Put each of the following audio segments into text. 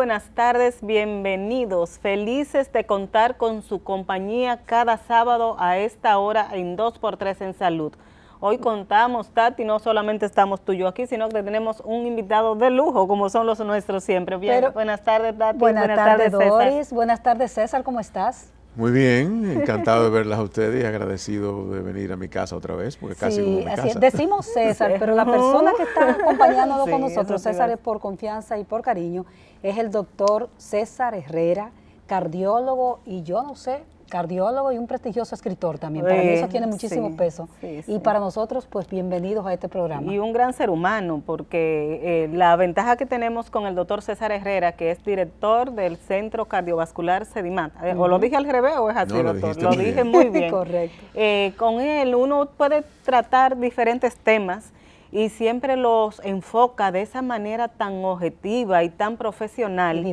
buenas tardes, bienvenidos, felices de contar con su compañía cada sábado a esta hora en 2x3 en Salud. Hoy contamos, Tati, no solamente estamos tú y yo aquí, sino que tenemos un invitado de lujo, como son los nuestros siempre. Bien, buenas tardes, Tati. Buenas tardes, Doris. Buenas tardes, César, ¿cómo estás? Muy bien, encantado de verlas a ustedes y agradecido de venir a mi casa otra vez, porque casi como mi casa. Decimos César, pero la persona que está acompañándonos con nosotros, César, es por confianza y por cariño, es el doctor César Herrera, cardiólogo y cardiólogo y un prestigioso escritor también. Para mí eso tiene muchísimo peso. Y para nosotros, pues bienvenidos a este programa. Y un gran ser humano, porque la ventaja que tenemos con el doctor César Herrera, que es director del Centro Cardiovascular Sedimat, ¿o lo dije al revés o es así, no, doctor? Lo dije muy bien. Correcto. Con él uno puede tratar diferentes temas y siempre los enfoca de esa manera tan objetiva y tan profesional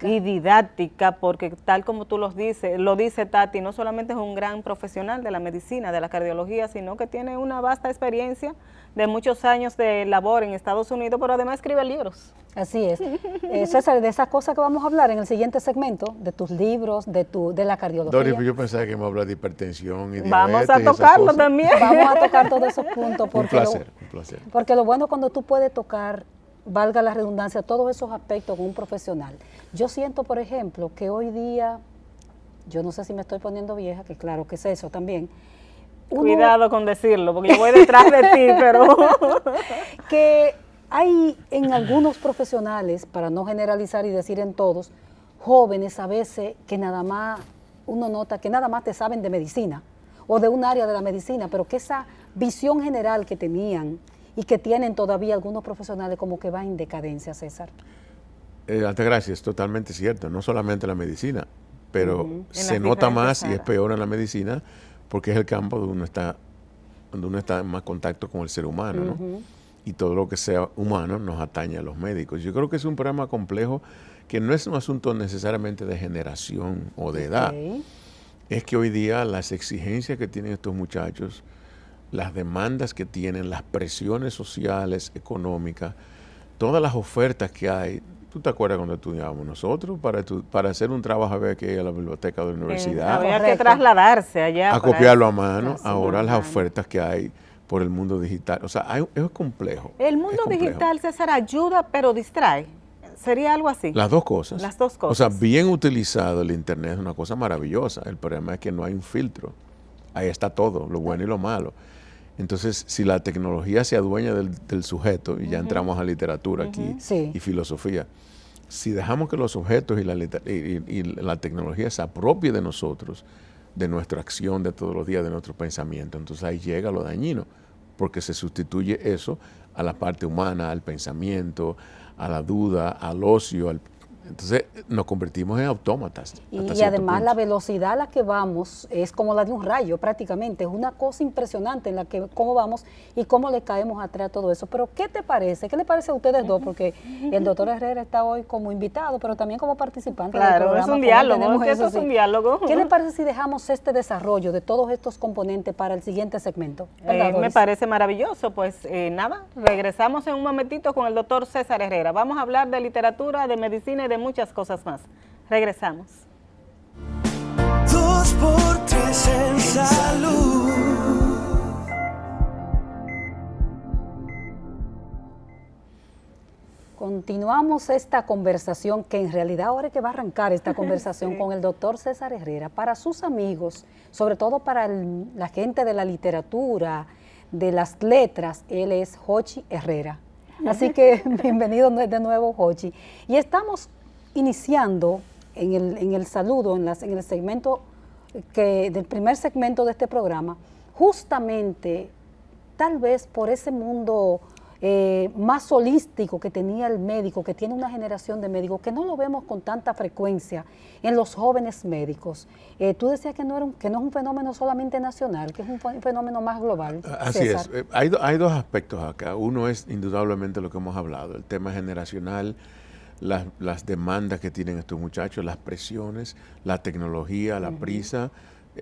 y didáctica, porque tal como tú lo dice Tati, no solamente es un gran profesional de la medicina, de la cardiología, sino que tiene una vasta experiencia de muchos años de labor en Estados Unidos, pero además escribe libros. Así es. César, de esas cosas que vamos a hablar en el siguiente segmento, de tus libros, de la cardiología. Doris, yo pensaba que íbamos a hablar de hipertensión y diabetes. Vamos a tocarlo también. Vamos a tocar todos esos puntos. Porque un placer. Porque lo bueno cuando tú puedes tocar, valga la redundancia, todos esos aspectos con un profesional. Yo siento, por ejemplo, que hoy día, yo no sé si me estoy poniendo vieja, que claro que es eso también. Cuidado con decirlo, porque yo voy detrás de ti, pero... que hay en algunos profesionales, para no generalizar y decir en todos, jóvenes a veces que nada más, uno nota que nada más te saben de medicina o de un área de la medicina, pero que esa visión general que tenían y que tienen todavía algunos profesionales como que va en decadencia, César. Altagracia, es totalmente cierto, no solamente la medicina, pero se nota más y es peor en la medicina porque es el campo donde uno está en más contacto con el ser humano, ¿no? Y todo lo que sea humano nos atañe a los médicos. Yo creo que es un problema complejo que no es un asunto necesariamente de generación o de edad. Es que hoy día las exigencias que tienen estos muchachos, las demandas que tienen, las presiones sociales, económicas, todas las ofertas que hay. ¿Tú te acuerdas cuando estudiábamos nosotros? Para hacer un trabajo había que ir a la biblioteca de la universidad. Había que trasladarse allá. A copiarlo a mano. Ahora las ofertas que hay por el mundo digital. O sea, es complejo. El mundo digital, César, ayuda pero distrae. ¿Sería algo así? Las dos cosas. Las dos cosas. O sea, bien utilizado el Internet es una cosa maravillosa. El problema es que no hay un filtro. Ahí está todo, lo bueno y lo malo. Entonces, si la tecnología se adueña del sujeto, y ya entramos a literatura aquí y filosofía, si dejamos que los objetos y la tecnología se apropie de nosotros, de nuestra acción de todos los días, de nuestro pensamiento, entonces ahí llega lo dañino, porque se sustituye eso a la parte humana, al pensamiento, a la duda, al ocio, entonces nos convertimos en autómatas. Y además la velocidad a la que vamos es como la de un rayo prácticamente, es una cosa impresionante en la que cómo vamos y cómo le caemos atrás a todo eso. Pero ¿qué te parece? ¿Qué le parece a ustedes dos? Porque el doctor Herrera está hoy como invitado, pero también como participante del programa. Claro, es un diálogo, eso es un diálogo. ¿Qué le parece si dejamos este desarrollo de todos estos componentes para el siguiente segmento? Me parece maravilloso. Pues nada, regresamos en un momentito con el doctor César Herrera. Vamos a hablar de literatura, de medicina y de muchas cosas más. Regresamos. 2x3 en salud. Continuamos esta conversación, que en realidad ahora es que va a arrancar esta conversación con el doctor César Herrera. Para sus amigos, sobre todo para la gente de la literatura, de las letras, él es Jochi Herrera. Así que bienvenido de nuevo, Jochi. Y estamos iniciando en el saludo, en el segmento del primer segmento de este programa, justamente tal vez por ese mundo más holístico que tenía el médico, que tiene una generación de médicos, que no lo vemos con tanta frecuencia en los jóvenes médicos. Tú decías que no es un fenómeno solamente nacional, que es un fenómeno más global. Así César. es. Hay dos aspectos acá. Uno es indudablemente lo que hemos hablado, el tema generacional, las demandas que tienen estos muchachos, las presiones, la tecnología, la prisa.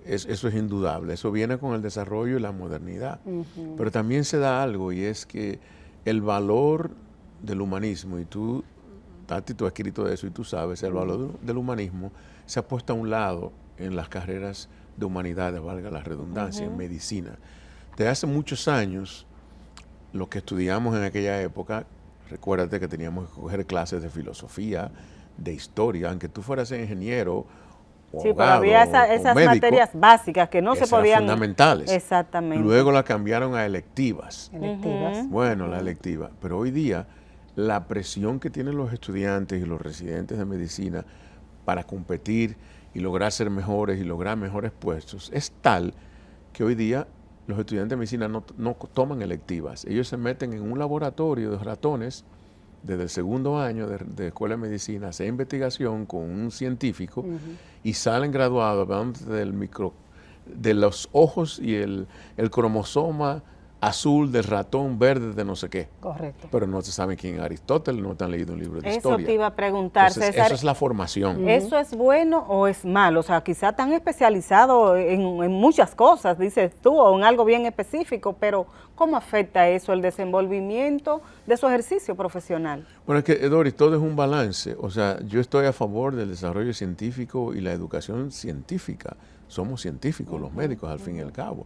Eso es indudable. Eso viene con el desarrollo y la modernidad. Pero también se da algo, y es que el valor del humanismo, y tú Tati, tú has escrito de eso y tú sabes, el valor del humanismo se ha puesto a un lado en las carreras de humanidades, valga la redundancia, en medicina. Desde hace muchos años, lo que estudiamos en aquella época, recuérdate que teníamos que coger clases de filosofía, de historia, aunque tú fueras ingeniero o sí, abogado, pero había esas médico, materias básicas que no se podían... fundamentales. Exactamente. Luego la cambiaron a electivas. Electivas. Bueno, la electiva. Pero hoy día, la presión que tienen los estudiantes y los residentes de medicina para competir y lograr ser mejores y lograr mejores puestos es tal que hoy día los estudiantes de medicina no toman electivas. Ellos se meten en un laboratorio de ratones desde el segundo año de escuela de medicina, a hacer investigación con un científico y salen graduados hablando de los ojos y el cromosoma azul del ratón verde de no sé qué. Correcto. Pero no se sabe quién es Aristóteles, no te han leído un libro de historia. Eso te iba a preguntar, Entonces, César. eso es la formación. ¿Eso es bueno o es malo? O sea, quizá tan especializado en muchas cosas, dices tú, o en algo bien específico, pero ¿cómo afecta eso el desenvolvimiento de su ejercicio profesional? Bueno, es que, Doris, todo es un balance. O sea, yo estoy a favor del desarrollo científico y la educación científica. Somos científicos, los médicos, al fin y al cabo.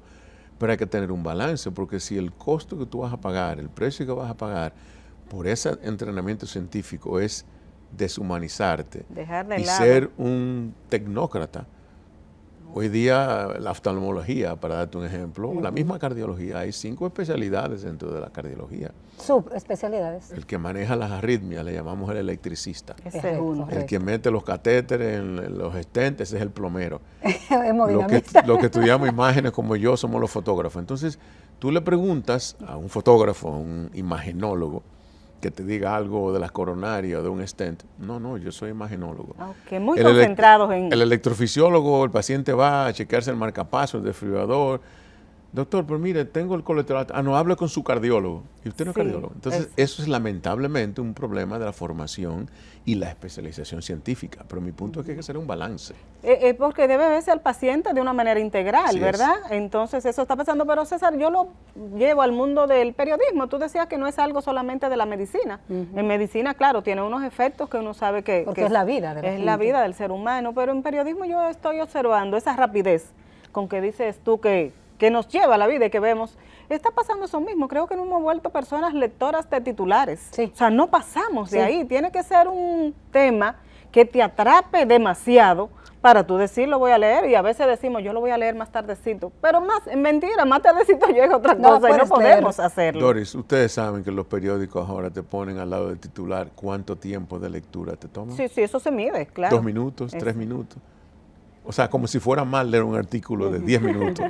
Pero hay que tener un balance, porque si el costo que tú vas a pagar, el precio que vas a pagar por ese entrenamiento científico es deshumanizarte Dejar de y lado. ser un tecnócrata. Hoy día la oftalmología, para darte un ejemplo, la misma cardiología, hay 5 especialidades dentro de la cardiología. Subespecialidades. El que maneja las arritmias, le llamamos el electricista. Ese es Correcto, uno. correcto. El que mete los catéteres en los stents, ese es el plomero. Hemodinamista. Lo que estudiamos imágenes como yo somos los fotógrafos. Entonces, tú le preguntas a un fotógrafo, a un imagenólogo, que te diga algo de las coronarias o de un stent. No, yo soy imagenólogo. Ok, muy concentrados en... El electrofisiólogo, el paciente va a chequearse el marcapasos, el desfibrilador. Doctor, pero mire, tengo el colesterol. No, hable con su cardiólogo. Y usted no es Sí, cardiólogo. Entonces, eso es lamentablemente un problema de la formación y la especialización científica. Pero mi punto es que hay que hacer un balance. Porque debe verse al paciente de una manera integral, Así ¿verdad? Entonces eso está pasando. Pero César, yo lo llevo al mundo del periodismo. Tú decías que no es algo solamente de la medicina. En medicina, claro, tiene unos efectos que uno sabe que... Porque es la vida de la Es la gente. vida del ser humano. Pero en periodismo yo estoy observando esa rapidez con que dices tú que nos lleva a la vida y que vemos, está pasando eso mismo. Creo que no hemos vuelto personas lectoras de titulares. Sí. O sea, no pasamos de Sí. ahí. Tiene que ser un tema que te atrape demasiado para tú decir lo voy a leer, y a veces decimos yo lo voy a leer más tardecito, pero más, mentira, más tardecito llega otra No cosa y no puedes podemos leer. hacerlo. Doris, ustedes saben que los periódicos ahora te ponen al lado del titular cuánto tiempo de lectura te toma. Sí, eso se mide, claro. 2 minutos, 3 Eso. minutos. O sea, como si fuera mal leer un artículo de 10 minutos.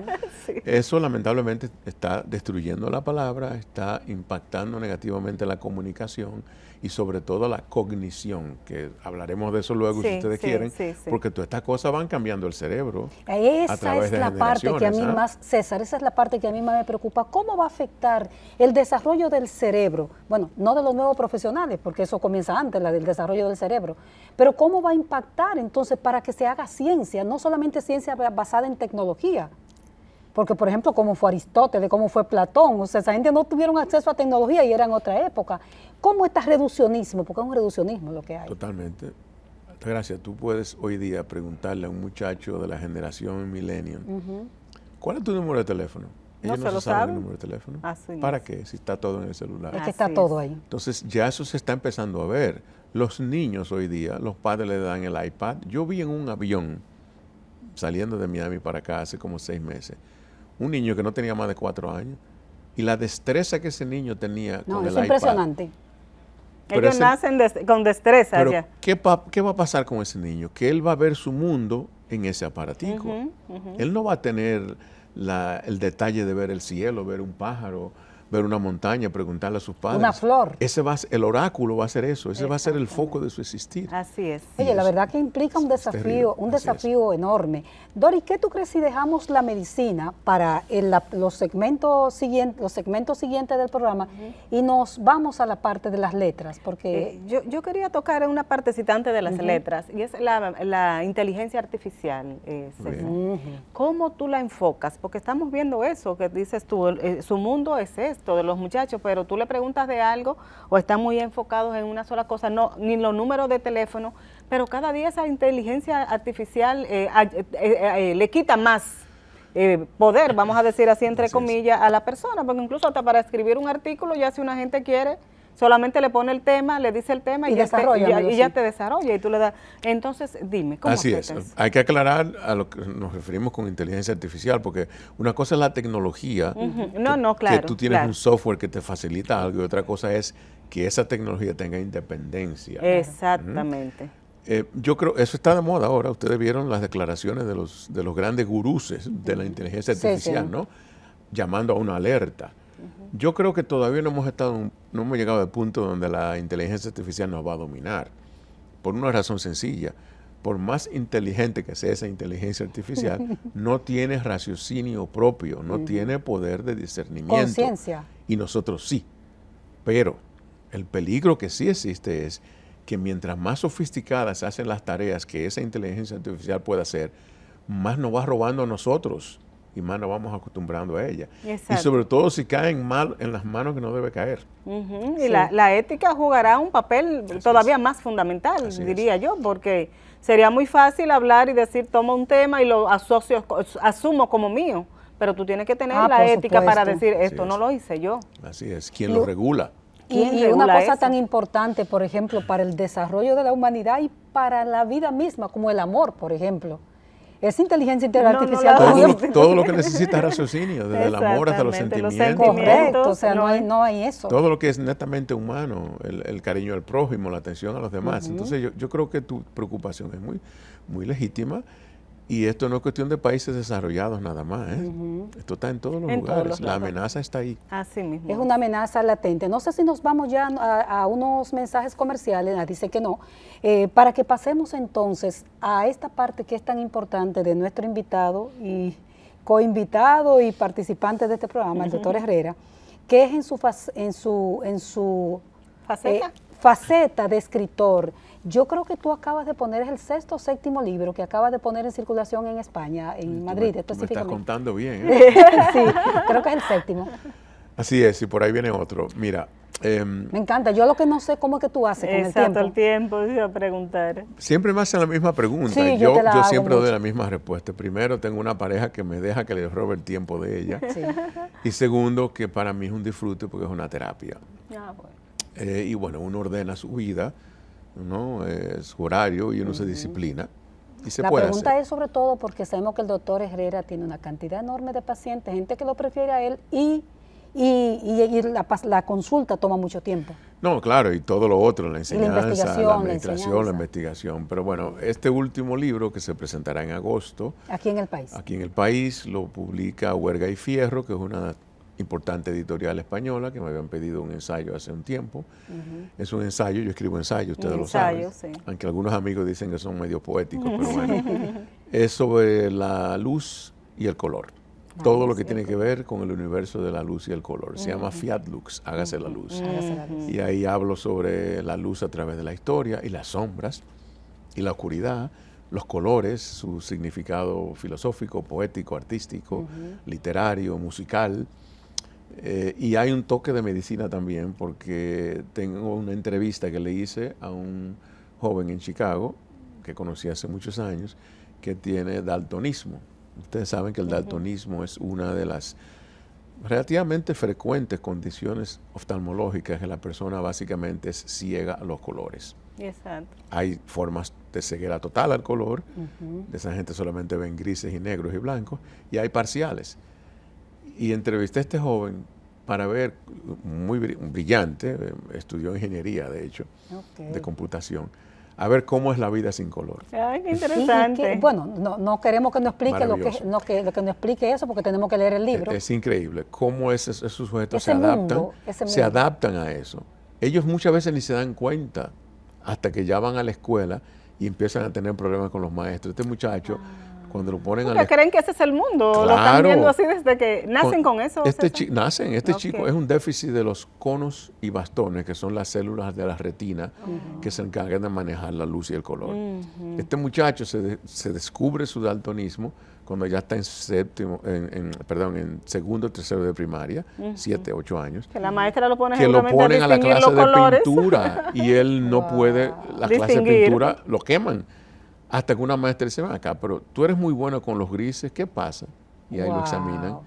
Eso lamentablemente está destruyendo la palabra, está impactando negativamente la comunicación y sobre todo la cognición, que hablaremos de eso luego Sí, si ustedes sí, quieren, sí, sí. porque todas estas cosas van cambiando el cerebro. a Esa través es de la parte que a mí generaciones, más, César, esa es la parte que a mí más me preocupa. ¿Cómo va a afectar el desarrollo del cerebro? Bueno, no de los nuevos profesionales, porque eso comienza antes, la del desarrollo del cerebro. Pero ¿cómo va a impactar entonces para que se haga ciencia, no solamente ciencia basada en tecnología? Porque, por ejemplo, como fue Aristóteles, como fue Platón, o sea, esa gente no tuvieron acceso a tecnología y era en otra época. ¿Cómo está reduccionismo? Porque es un reduccionismo lo que hay. Totalmente. Gracias. Tú puedes hoy día preguntarle a un muchacho de la generación millennial, ¿cuál es tu número de teléfono? No Ellos se no lo se saben el saben. número de teléfono. Así ¿Para es. qué? Si está todo en el celular. Es que está Así todo es. ahí. Entonces ya eso se está empezando a ver. Los niños hoy día, los padres le dan el iPad. Yo vi en un avión saliendo de Miami para acá hace como 6 meses, un niño que no tenía más de 4 años y la destreza que ese niño tenía No, con el es iPad. impresionante. Pero Ellos ese- nacen con destreza Pero ya. ¿qué va a pasar con ese niño? Que él va a ver su mundo en ese aparatico. Él no va a tener el detalle de ver el cielo, ver un pájaro, ver una montaña, preguntarle a sus padres. Una flor. El oráculo va a ser eso, ese va a ser el foco de su existir. Así es. Oye, la eso verdad que implica un es terrible, desafío, un así es. desafío enorme. Dori, ¿qué tú crees si dejamos la medicina para los segmentos siguientes del programa y nos vamos a la parte de las letras? Porque Yo quería tocar una partecita antes de las letras, y es la inteligencia artificial, César. Bien. ¿Cómo tú la enfocas? Porque estamos viendo eso que dices tú, su mundo es este. todos los muchachos, pero tú le preguntas de algo o están muy enfocados en una sola cosa, no, ni los números de teléfono, pero cada día esa inteligencia artificial le quita más poder, vamos a decir así entre comillas, a la persona, porque incluso hasta para escribir un artículo, ya si una gente quiere, solamente le pone el tema, le dice el tema y ya te desarrolla y tú le das. Entonces, dime, ¿cómo así es? Hay que aclarar a lo que nos referimos con inteligencia artificial, porque una cosa es la tecnología, claro, que tú tienes un software que te facilita algo, y otra cosa es que esa tecnología tenga independencia. Exactamente. Yo creo, eso está de moda ahora. Ustedes vieron las declaraciones de los grandes gurús de la inteligencia artificial, ¿no? Llamando a una alerta. Yo creo que todavía no hemos llegado al punto donde la inteligencia artificial nos va a dominar. Por una razón sencilla. Por más inteligente que sea esa inteligencia artificial, no tiene raciocinio propio, no tiene poder de discernimiento. Conciencia. Y nosotros sí. Pero el peligro que sí existe es que mientras más sofisticadas se hacen las tareas que esa inteligencia artificial puede hacer, más nos va robando a nosotros y más nos vamos acostumbrando a ella. Exacto. Y sobre todo si caen mal en las manos que no debe caer. Y la ética jugará un papel todavía más fundamental, diría yo, porque sería muy fácil hablar y decir, tomo un tema y lo asumo como mío, pero tú tienes que tener la ética para decir, esto no lo hice yo. Así es, ¿quién lo regula? Y una cosa tan importante, por ejemplo, para el desarrollo de la humanidad y para la vida misma, como el amor, por ejemplo. Esa inteligencia artificial. Todo lo que necesita raciocinio, desde el amor hasta los sentimientos. Correcto, o sea, no hay eso. Todo lo que es netamente humano, el cariño al prójimo, la atención a los demás. Entonces yo creo que tu preocupación es muy legítima. Y esto no es cuestión de países desarrollados nada más. Esto está en todos los lugares. La amenaza está ahí. Así mismo. Es una amenaza latente. No sé si nos vamos ya a unos mensajes comerciales, dice que no, para que pasemos entonces a esta parte que es tan importante de nuestro invitado y coinvitado y participante de este programa, el doctor Herrera, que es en su faceta de escritor. Yo creo que tú acabas de poner, es el 6º o 7º libro que acabas de poner en circulación en España, en Madrid específicamente. Me estás contando bien, Sí, creo que es el 7º. Así es, y por ahí viene otro. Mira. Me encanta. Yo lo que no sé cómo es que tú haces con el tiempo. El tiempo, iba a preguntar. Siempre me hacen la misma pregunta. Sí, yo siempre doy la misma respuesta. Primero, tengo una pareja que me deja que le robe el tiempo de ella. Sí. Y segundo, que para mí es un disfrute porque es una terapia. Y bueno, uno ordena su vida, ¿no? Su horario y uno se disciplina y se puede hacer. La pregunta es sobre todo porque sabemos que el doctor Herrera tiene una cantidad enorme de pacientes, gente que lo prefiere a él y la consulta toma mucho tiempo. No, claro, y todo lo otro, la enseñanza, la administración, la investigación. Pero bueno, este último libro que se presentará en agosto. Aquí en el país. Aquí en el país lo publica Huerga y Fierro, que es una importante editorial española que me habían pedido un ensayo hace un tiempo. Es un ensayo, yo escribo ensayo, ustedes lo saben. Sí. Aunque algunos amigos dicen que son medio poéticos, pero bueno. Es sobre la luz y el color. Todo lo que tiene que ver con el universo de la luz y el color. Se llama Fiat Lux, hágase la luz. Y ahí hablo sobre la luz a través de la historia y las sombras y la oscuridad, los colores, su significado filosófico, poético, artístico, literario, musical. Y hay un toque de medicina también, porque tengo una entrevista que le hice a un joven en Chicago, que conocí hace muchos años, que tiene daltonismo. Ustedes saben que el daltonismo es una de las relativamente frecuentes condiciones oftalmológicas, que la persona básicamente es ciega a los colores. Exacto. Hay formas de ceguera total al color, de esa gente solamente ven grises y negros y blancos, y hay parciales. Y entrevisté a este joven para ver, muy brillante, estudió ingeniería, de hecho, de computación, a ver cómo es la vida sin color. Ay, qué interesante. Bueno, no queremos que nos explique lo que nos explique eso, porque tenemos que leer el libro. Es increíble cómo esos sujetos se adaptan a eso. Ellos muchas veces ni se dan cuenta hasta que ya van a la escuela y empiezan a tener problemas con los maestros. Este muchacho, cuando lo ponen a la escuela, creen que ese es el mundo, claro, lo están viendo así desde que nacen con eso. Este chico es un déficit de los conos y bastones, que son las células de la retina que se encargan de manejar la luz y el color. Este muchacho se descubre su daltonismo cuando ya está en en segundo, tercero de primaria, 7, 8 años. Que la maestra lo pone que lo ponen a la clase de pintura y él no puede, la clase de pintura lo queman. Hasta que una maestra dice, ven acá, pero tú eres muy bueno con los grises, ¿qué pasa? Y ahí lo examinan.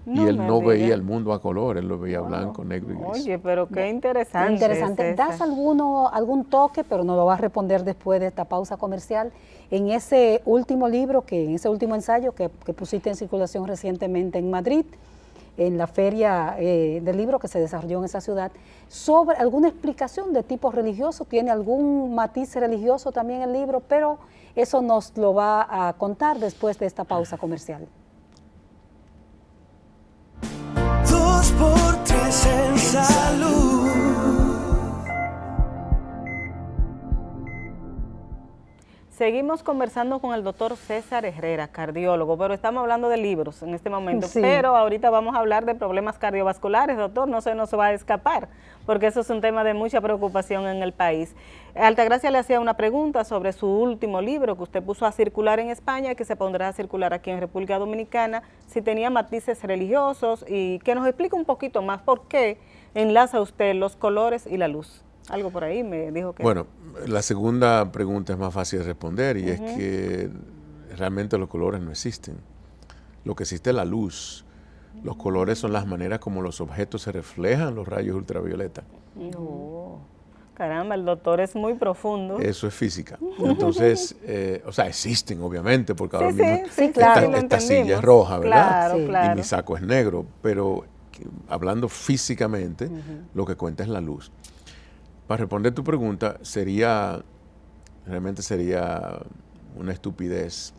Y él no veía el mundo a color, él lo veía blanco, negro y gris. Oye, pero qué interesante. Interesante. ¿Das algún toque, pero nos lo vas a responder después de esta pausa comercial, en ese último libro, en ese último ensayo que pusiste en circulación recientemente en Madrid, en la feria del libro que se desarrolló en esa ciudad, sobre alguna explicación de tipo religioso? ¿Tiene algún matiz religioso también el libro? Pero eso nos lo va a contar después de esta pausa comercial. 2x3 en salud. Seguimos conversando con el doctor César Herrera, cardiólogo, pero estamos hablando de libros en este momento, pero ahorita vamos a hablar de problemas cardiovasculares, doctor, no se nos va a escapar, porque eso es un tema de mucha preocupación en el país. Altagracia le hacía una pregunta sobre su último libro que usted puso a circular en España y que se pondrá a circular aquí en República Dominicana, si tenía matices religiosos y que nos explique un poquito más por qué enlaza usted los colores y la luz. Algo por ahí me dijo que... Bueno, la segunda pregunta es más fácil de responder y es que realmente los colores no existen. Lo que existe es la luz. Los colores son las maneras como los objetos se reflejan los rayos ultravioleta. Caramba, el doctor es muy profundo. Eso es física. Entonces, existen obviamente, porque ahora mismo claro, esta silla es roja, ¿verdad? Claro. Y mi saco es negro, pero hablando físicamente, lo que cuenta es la luz. Para responder tu pregunta, realmente sería una estupidez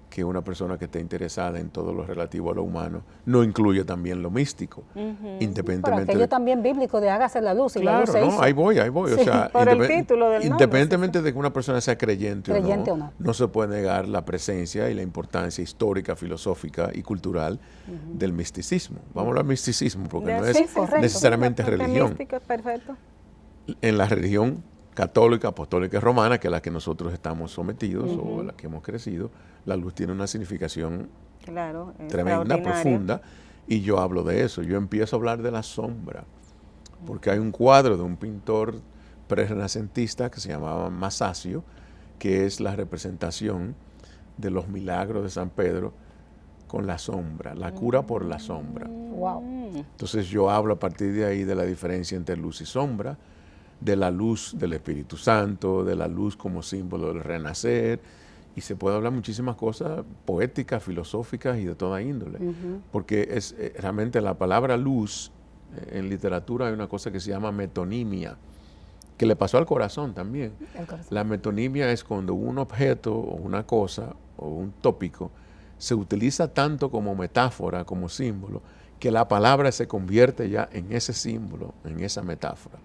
que una persona que esté interesada en todo lo relativo a lo humano no incluya también lo místico, independientemente. Pero aquello también bíblico de hágase la luz y claro, la luz se hizo. Ahí voy. Sí, o sea, por el título del independientemente de que una persona sea creyente o no, no se puede negar la presencia y la importancia histórica, filosófica y cultural del misticismo. Vamos a hablar de misticismo porque no es necesariamente religión. Místico, perfecto. En la religión católica, apostólica y romana, que es la que nosotros estamos sometidos o a la que hemos crecido, la luz tiene una significación tremenda, profunda, y yo hablo de eso. Yo empiezo a hablar de la sombra, porque hay un cuadro de un pintor pre-renacentista que se llamaba Masaccio, que es la representación de los milagros de San Pedro con la sombra, la cura por la sombra. Entonces yo hablo a partir de ahí de la diferencia entre luz y sombra, de la luz del Espíritu Santo, de la luz como símbolo del renacer, y se puede hablar muchísimas cosas poéticas, filosóficas y de toda índole, porque es realmente la palabra luz, en literatura hay una cosa que se llama metonimia, que le pasó al corazón también. La metonimia es cuando un objeto o una cosa o un tópico se utiliza tanto como metáfora, como símbolo, que la palabra se convierte ya en ese símbolo, en esa metáfora.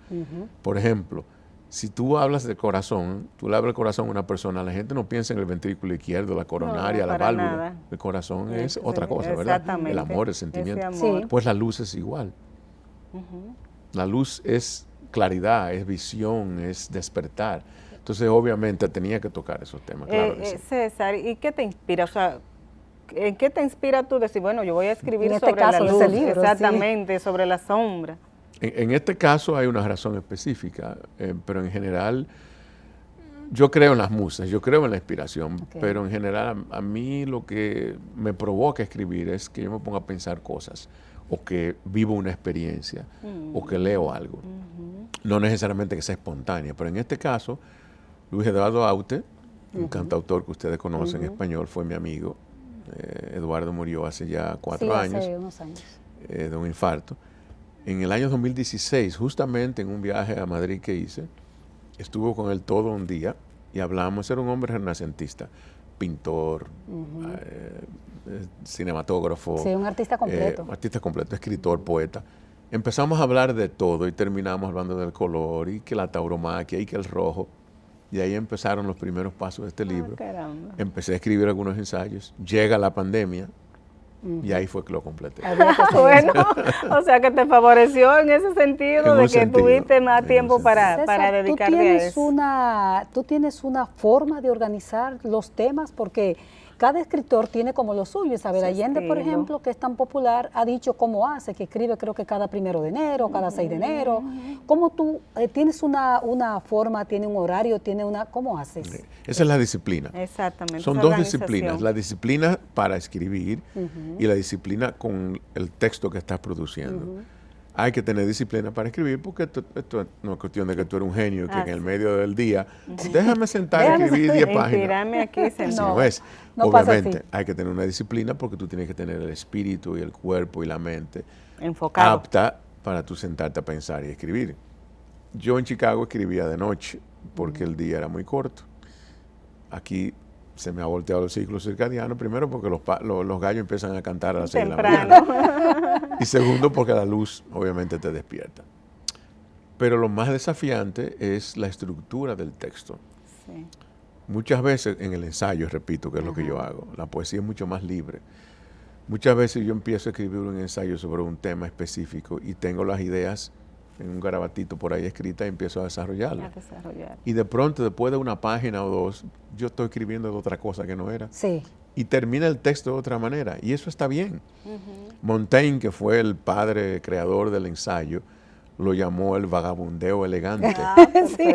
Por ejemplo, si tú hablas del corazón, tú le hablas del corazón a una persona, la gente no piensa en el ventrículo izquierdo, la coronaria, la válvula. Nada. El corazón es otra cosa, ¿verdad? El amor, el sentimiento. Amor. Pues la luz es igual. La luz es claridad, es visión, es despertar. Entonces, obviamente, tenía que tocar esos temas, claro que sí. César, ¿y qué te inspira? O sea, ¿en qué te inspira tú decir, bueno, yo voy a escribir en sobre este caso, la luz, ese libro, exactamente, sobre la sombra? En este caso hay una razón específica, pero en general yo creo en las musas, yo creo en la inspiración, pero en general a mí lo que me provoca escribir es que yo me ponga a pensar cosas, o que vivo una experiencia, o que leo algo. No necesariamente que sea espontánea, pero en este caso, Luis Eduardo Aute, un cantautor que ustedes conocen en español, fue mi amigo. Eduardo murió hace ya 4 años, hace unos años, de un infarto. En el año 2016, justamente en un viaje a Madrid que hice, estuve con él todo un día y hablamos. Era un hombre renacentista, pintor, cinematógrafo. Sí, un artista completo. Escritor, poeta. Empezamos a hablar de todo y terminamos hablando del color y que la tauromaquia y que el rojo. Y ahí empezaron los primeros pasos de este libro. Caramba. Empecé a escribir algunos ensayos. Llega la pandemia y ahí fue que lo completé. Bueno, o sea que te favoreció en ese sentido de que tuviste más tiempo para dedicarte a eso. ¿Tú tienes una forma de organizar los temas? Porque cada escritor tiene como lo suyo. Isabel Allende, por ejemplo, que es tan popular, ha dicho cómo hace, que escribe creo que cada 1 de enero, cada 6 de enero. ¿Cómo tú tienes una forma, tiene un horario, cómo haces? Esa es la disciplina. Exactamente. Son dos disciplinas, la disciplina para escribir y la disciplina con el texto que estás produciendo. Hay que tener disciplina para escribir porque esto no es cuestión de que tú eres un genio, que en el medio del día, déjame sentar y escribir 10 páginas. Aquí, no es. Obviamente hay que tener una disciplina porque tú tienes que tener el espíritu y el cuerpo y la mente enfocado, apta para tú sentarte a pensar y escribir. Yo en Chicago escribía de noche porque el día era muy corto. Aquí se me ha volteado el ciclo circadiano, primero porque los gallos empiezan a cantar a las 6 de la mañana. Y segundo porque la luz obviamente te despierta. Pero lo más desafiante es la estructura del texto. Sí. Muchas veces en el ensayo, repito, que es lo que yo hago, la poesía es mucho más libre. Muchas veces yo empiezo a escribir un ensayo sobre un tema específico y tengo las ideas en un garabatito por ahí escrita y empiezo a desarrollarla. Y de pronto, después de una página o dos, yo estoy escribiendo de otra cosa que no era. Sí. Y termina el texto de otra manera. Y eso está bien. Montaigne, que fue el padre creador del ensayo, lo llamó el vagabundeo elegante,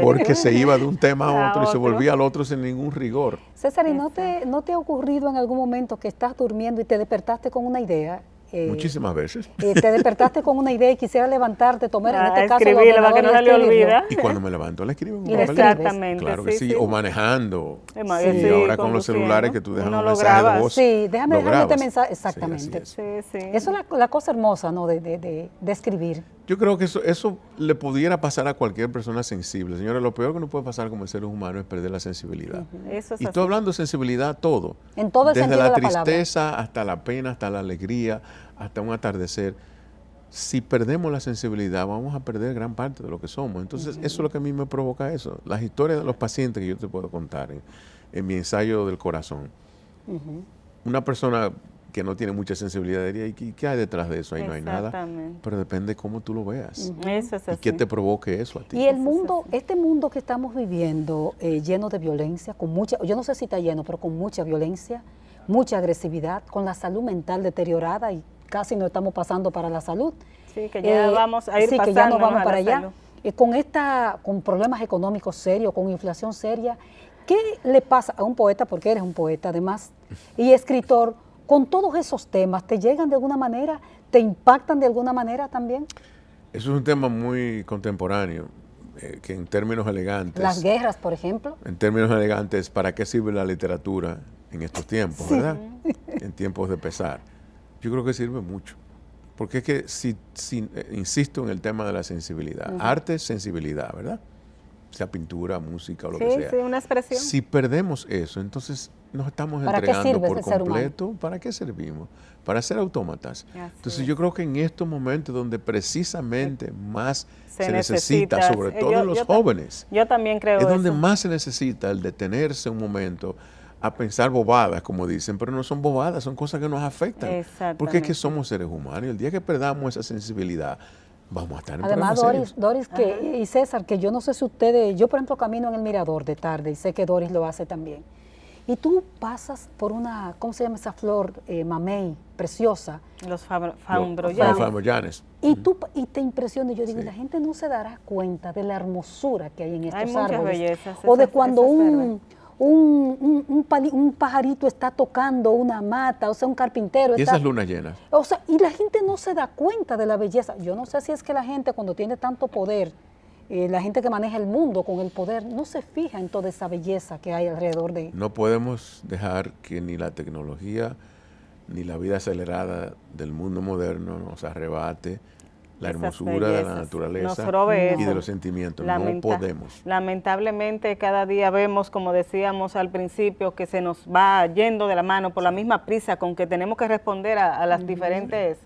porque se iba de un tema a otro y se volvía al otro sin ningún rigor. César, ¿y no te ha ocurrido en algún momento que estás durmiendo y te despertaste con una idea? Muchísimas veces. Te despertaste con una idea y quisiera levantarte, tomar en este caso escribirla para que no se le olvida. Y cuando me levanto la escribo en un papel. Exactamente. Claro que sí, o manejando. Sí, y ahora con los celulares que tú dejas un mensaje de voz. Sí, déjame este mensaje. Exactamente. Sí, eso es la cosa hermosa, ¿no? de escribir. Yo creo que eso le pudiera pasar a cualquier persona sensible. Señores, lo peor que nos puede pasar como seres humanos es perder la sensibilidad. Eso es y estoy hablando de sensibilidad todo. En todo el sentido de la palabra. Desde la tristeza hasta la pena, hasta la alegría, hasta un atardecer. Si perdemos la sensibilidad, vamos a perder gran parte de lo que somos. Entonces, eso es lo que a mí me provoca eso. Las historias de los pacientes que yo te puedo contar en mi ensayo del corazón. Una persona que no tiene mucha sensibilidad diría, ¿y qué hay detrás de eso? Ahí no hay nada. Pero depende cómo tú lo veas. Eso es así. Y qué te provoque eso a ti. Y el mundo, este mundo que estamos viviendo, lleno de violencia, con mucha, yo no sé si está lleno, pero con mucha violencia, mucha agresividad, con la salud mental deteriorada y casi no estamos pasando para la salud. Sí, que ya vamos a ir pasando, que ya nos vamos para allá. Con problemas económicos serios, con inflación seria, ¿qué le pasa a un poeta, porque eres un poeta además, y escritor, con todos esos temas? ¿Te llegan de alguna manera? ¿Te impactan de alguna manera también? Eso es un tema muy contemporáneo, que en términos elegantes... Las guerras, por ejemplo. En términos elegantes, ¿para qué sirve la literatura en estos tiempos, verdad? En tiempos de pesar. Yo creo que sirve mucho. Porque es que, insisto en el tema de la sensibilidad. Arte es sensibilidad, ¿verdad? Sea pintura, música o lo que sea. Sí, una expresión. Si perdemos eso, entonces nos estamos entregando por completo. ¿Para qué servimos? Para ser autómatas. Entonces yo creo que en estos momentos donde precisamente más se necesita, sobre todo en los jóvenes, yo también creo es donde más se necesita el detenerse un momento a pensar bobadas, como dicen, pero no son bobadas, son cosas que nos afectan. Porque es que somos seres humanos y el día que perdamos esa sensibilidad, vamos a estar en además, Doris y César, que yo no sé si ustedes, yo por ejemplo camino en el Mirador de tarde y sé que Doris lo hace también. Y tú pasas por una, ¿cómo se llama esa flor? Mamey, preciosa. Los fambroyanes. Y te impresiona, yo digo, la gente no se dará cuenta de la hermosura que hay en estos árboles. Bellezas, o de cuando un pajarito está tocando una mata, o sea, un carpintero. Y esas lunas llenas. O sea, y la gente no se da cuenta de la belleza. Yo no sé si es que la gente cuando tiene tanto poder, la gente que maneja el mundo con el poder, no se fija en toda esa belleza que hay alrededor de... No podemos dejar que ni la tecnología ni la vida acelerada del mundo moderno nos arrebate la hermosura de la naturaleza y de los sentimientos. No podemos. Lamentablemente cada día vemos, como decíamos al principio, que se nos va yendo de la mano por la misma prisa con que tenemos que responder a las diferentes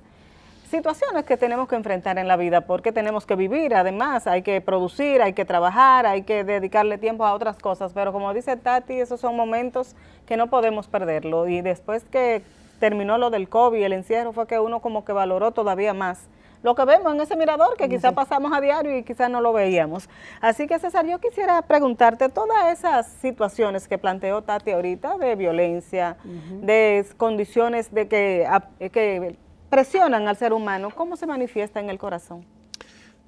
situaciones que tenemos que enfrentar en la vida, porque tenemos que vivir, además hay que producir, hay que trabajar, hay que dedicarle tiempo a otras cosas, pero como dice Tati, esos son momentos que no podemos perderlo, y después que terminó lo del COVID, el encierro, fue que uno como que valoró todavía más lo que vemos en ese mirador, que quizás pasamos a diario y quizás no lo veíamos. Así que, César, yo quisiera preguntarte todas esas situaciones que planteó Tati ahorita, de violencia, de condiciones de que presionan al ser humano, ¿cómo se manifiesta en el corazón?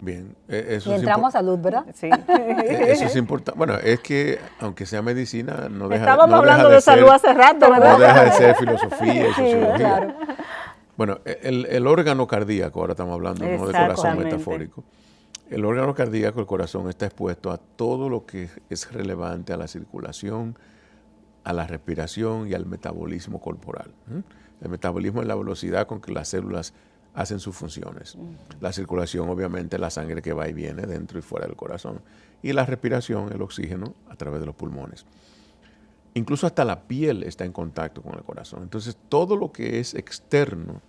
Bien, eso y entramos a salud, ¿verdad? Sí. Eso es importante. Bueno, es que aunque sea medicina, no deja, Estábamos no hablando deja de salud hace rato, ¿verdad? No deja de ser filosofía y sociología. Claro. Bueno, el órgano cardíaco, ahora estamos hablando no de corazón metafórico. El órgano cardíaco, el corazón, está expuesto a todo lo que es relevante a la circulación, a la respiración y al metabolismo corporal. El metabolismo es la velocidad con que las células hacen sus funciones. La circulación, obviamente, la sangre que va y viene dentro y fuera del corazón. Y la respiración, el oxígeno, a través de los pulmones. Incluso hasta la piel está en contacto con el corazón. Entonces, todo lo que es externo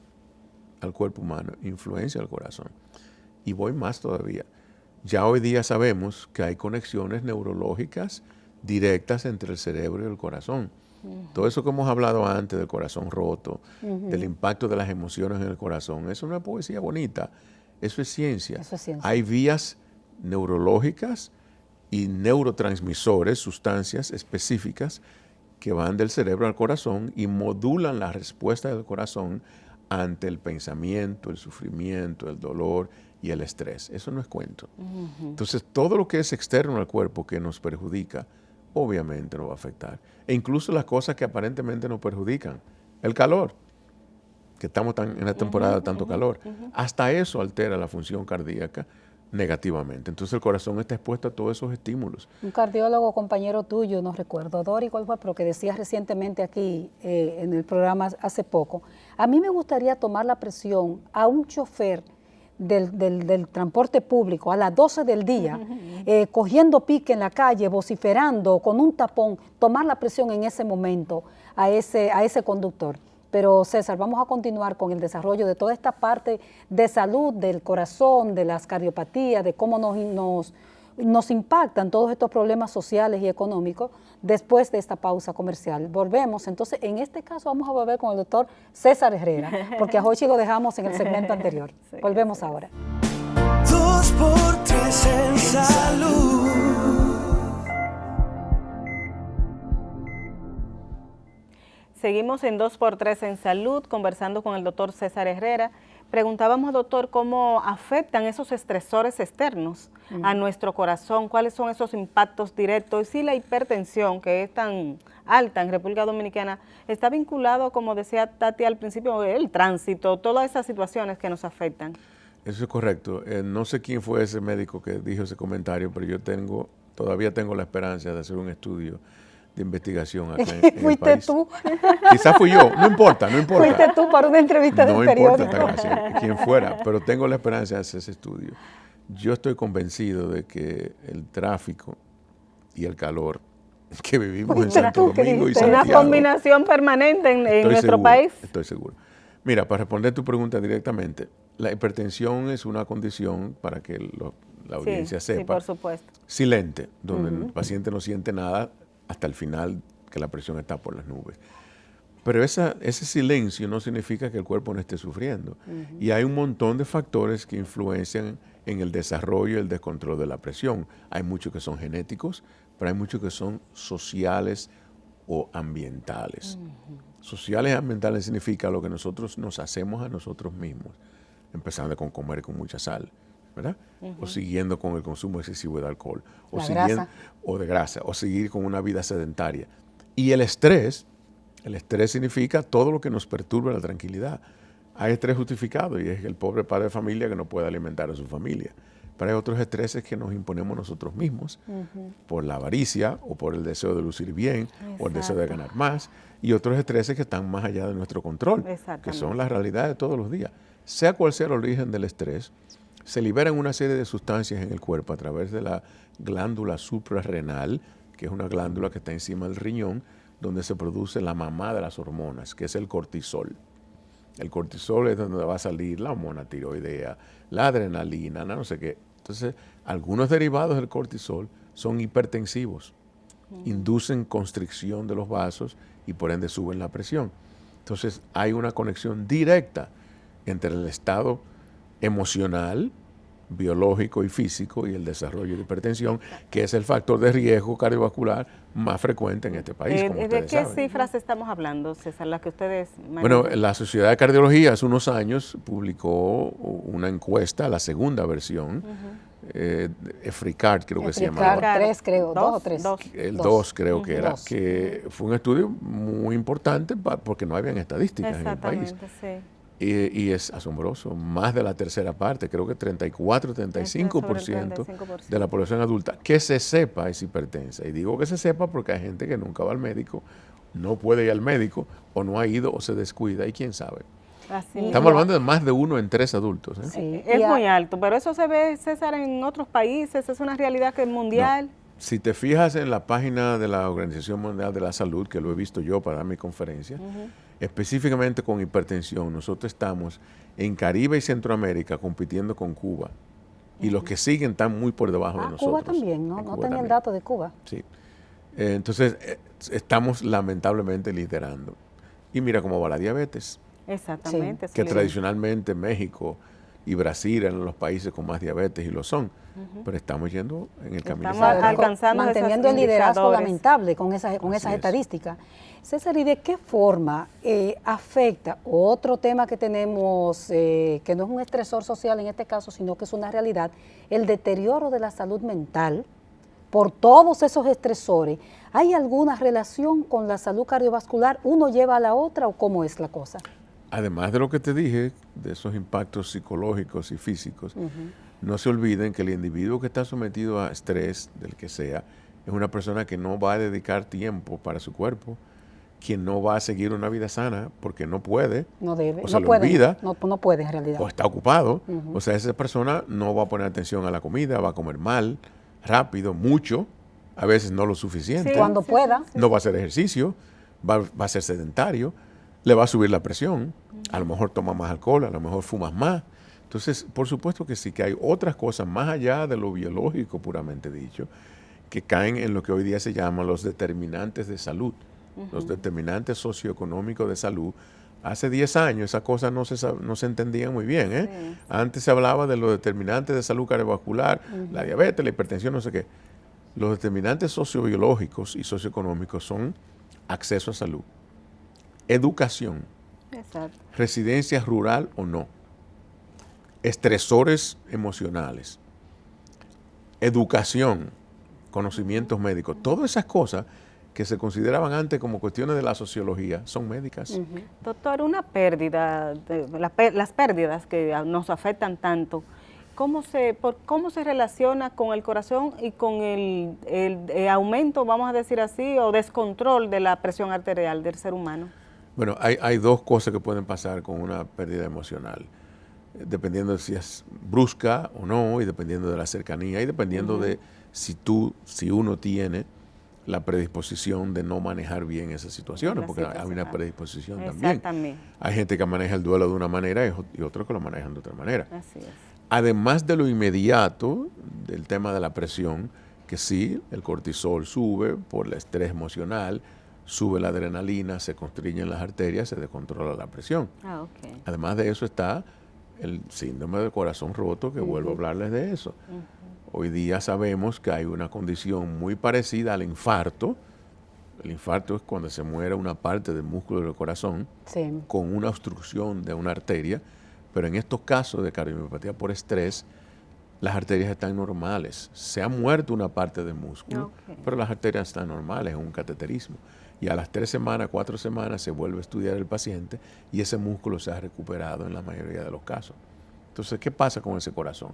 al cuerpo humano influencia al corazón. Y voy más todavía. Ya hoy día sabemos que hay conexiones neurológicas directas entre el cerebro y el corazón. Todo eso que hemos hablado antes del corazón roto, del impacto de las emociones en el corazón, eso no es poesía bonita, eso es ciencia. Eso es ciencia. Hay vías neurológicas y neurotransmisores, sustancias específicas que van del cerebro al corazón y modulan la respuesta del corazón ante el pensamiento, el sufrimiento, el dolor y el estrés. Eso no es cuento. Entonces, todo lo que es externo al cuerpo que nos perjudica, obviamente nos va a afectar. E incluso las cosas que aparentemente nos perjudican. El calor, que estamos en la temporada de tanto calor. Hasta eso altera la función cardíaca negativamente. Entonces el corazón está expuesto a todos esos estímulos. Un cardiólogo compañero tuyo, no recuerdo, Dori, ¿cuál fue? Pero que decías recientemente aquí en el programa hace poco, a mí me gustaría tomar la presión a un chofer del transporte público a las 12 del día, cogiendo pique en la calle, vociferando, con un tapón, tomar la presión en ese momento a ese conductor. Pero César, vamos a continuar con el desarrollo de toda esta parte de salud, del corazón, de las cardiopatías, de cómo nos impactan todos estos problemas sociales y económicos después de esta pausa comercial. Volvemos, entonces en este caso vamos a volver con el doctor César Herrera, porque a Jochi lo dejamos en el segmento anterior. Volvemos ahora. 2x3 en salud. Seguimos en 2x3 en salud, conversando con el doctor César Herrera. Preguntábamos, doctor, cómo afectan esos estresores externos a nuestro corazón, cuáles son esos impactos directos, y si la hipertensión, que es tan alta en República Dominicana, está vinculado, como decía Tati al principio, el tránsito, todas esas situaciones que nos afectan. Eso es correcto. No sé quién fue ese médico que dijo ese comentario, pero yo todavía tengo la esperanza de hacer un estudio de investigación acá en el país. ¿Fuiste tú? Quizás fui yo, no importa. ¿Fuiste tú para una entrevista del periódico? No importa, Altagracia, quien fuera, pero tengo la esperanza de hacer ese estudio. Yo estoy convencido de que el tráfico y el calor que vivimos en Santo Domingo y Santiago... Una combinación permanente en nuestro país. Estoy seguro. Mira, para responder tu pregunta directamente, la hipertensión es una condición, para que la audiencia sepa, sí, por supuesto, silente, donde el paciente no siente nada hasta el final, que la presión está por las nubes. Pero ese silencio no significa que el cuerpo no esté sufriendo. Y hay un montón de factores que influencian en el desarrollo y el descontrol de la presión. Hay muchos que son genéticos, pero hay muchos que son sociales o ambientales. Sociales y ambientales significa lo que nosotros nos hacemos a nosotros mismos, empezando con comer con mucha sal, ¿verdad? O siguiendo con el consumo excesivo de alcohol, o de grasa, o seguir con una vida sedentaria. Y el estrés significa todo lo que nos perturba la tranquilidad. Hay estrés justificado y es el pobre padre de familia que no puede alimentar a su familia. Pero hay otros estreses que nos imponemos nosotros mismos por la avaricia o por el deseo de lucir bien o el deseo de ganar más, y otros estreses que están más allá de nuestro control, que son la realidad de todos los días. Sea cual sea el origen del estrés, se liberan una serie de sustancias en el cuerpo a través de la glándula suprarrenal, que es una glándula que está encima del riñón, donde se produce la mamá de las hormonas, que es el cortisol. El cortisol es donde va a salir la hormona tiroidea, la adrenalina, no sé qué. Entonces, algunos derivados del cortisol son hipertensivos, inducen constricción de los vasos y por ende suben la presión. Entonces, hay una conexión directa entre el estado emocional, biológico y físico y el desarrollo de hipertensión, que es el factor de riesgo cardiovascular más frecuente en este país, como ¿De ustedes qué saben. cifras estamos hablando, César, las que ustedes manejan? Bueno, la Sociedad de Cardiología hace unos años publicó una encuesta, la segunda versión, EFRICARD creo que se llamaba. EFRICARD 3 creo, 2 o 3. El 2 creo que era, Dos. que fue un estudio muy importante porque no habían estadísticas en el país. Sí. Y es asombroso, más de la tercera parte, creo que 34, 35% de la población adulta que se sepa es hipertensa. Y digo que se sepa porque hay gente que nunca va al médico, no puede ir al médico, o no ha ido o se descuida, y quién sabe. Así Estamos hablando de más de 1 en 3 adultos. Sí, es muy alto, pero eso se ve, César, en otros países, es una realidad que es mundial. No. Si te fijas en la página de la Organización Mundial de la Salud, que lo he visto yo para dar mi conferencia, específicamente con hipertensión, nosotros estamos en Caribe y Centroamérica compitiendo con Cuba. Y los que siguen están muy por debajo de nosotros. Cuba también, ¿no? No tenía el dato de Cuba. Sí. Entonces, estamos lamentablemente liderando. Y mira cómo va la diabetes. Exactamente. Que tradicionalmente México y Brasil eran los países con más diabetes y lo son, pero estamos yendo en el camino. Estamos alcanzando manteniendo el liderazgo lamentable con esas estadísticas. César, ¿y de qué forma afecta otro tema que tenemos, que no es un estresor social en este caso, sino que es una realidad, el deterioro de la salud mental por todos esos estresores? ¿Hay alguna relación con la salud cardiovascular? ¿Uno lleva a la otra o cómo es la cosa? Además de lo que te dije, de esos impactos psicológicos y físicos, no se olviden que el individuo que está sometido a estrés, del que sea, es una persona que no va a dedicar tiempo para su cuerpo, quien no va a seguir una vida sana porque no puede, no debe, o se lo olvida, no puede en realidad, o está ocupado. O sea, esa persona no va a poner atención a la comida, va a comer mal, rápido, mucho, a veces no lo suficiente. Sí, cuando pueda. No va a hacer ejercicio, va a ser sedentario, le va a subir la presión, a lo mejor toma más alcohol, a lo mejor fumas más. Entonces, por supuesto que sí, que hay otras cosas más allá de lo biológico puramente dicho, que caen en lo que hoy día se llaman los determinantes de salud, los determinantes socioeconómicos de salud. Hace 10 años esas cosas no se entendían muy bien. Sí. Antes se hablaba de los determinantes de salud cardiovascular, la diabetes, la hipertensión, no sé qué. Los determinantes sociobiológicos y socioeconómicos son acceso a salud, educación, residencia rural o no, estresores emocionales, educación, conocimientos médicos, todas esas cosas que se consideraban antes como cuestiones de la sociología son médicas. Doctor, una pérdida, las pérdidas que nos afectan tanto, ¿cómo se relaciona con el corazón y con el aumento, vamos a decir así, o descontrol de la presión arterial del ser humano? Bueno, hay dos cosas que pueden pasar con una pérdida emocional, dependiendo de si es brusca o no, y dependiendo de la cercanía, y dependiendo de si uno tiene la predisposición de no manejar bien esas situaciones, porque hay una predisposición también. Hay gente que maneja el duelo de una manera y otros que lo manejan de otra manera. Así es. Además de lo inmediato del tema de la presión, que sí, el cortisol sube por el estrés emocional, sube la adrenalina, se constriñen las arterias, se descontrola la presión. Además de eso está el síndrome del corazón roto, que vuelvo a hablarles de eso. Hoy día sabemos que hay una condición muy parecida al infarto. El infarto es cuando se muere una parte del músculo del corazón con una obstrucción de una arteria, pero en estos casos de cardiomiopatia por estrés, las arterias están normales. Se ha muerto una parte del músculo, pero las arterias están normales, es un cateterismo. Y a las 3 semanas, 4 semanas se vuelve a estudiar el paciente y ese músculo se ha recuperado en la mayoría de los casos. Entonces, ¿qué pasa con ese corazón?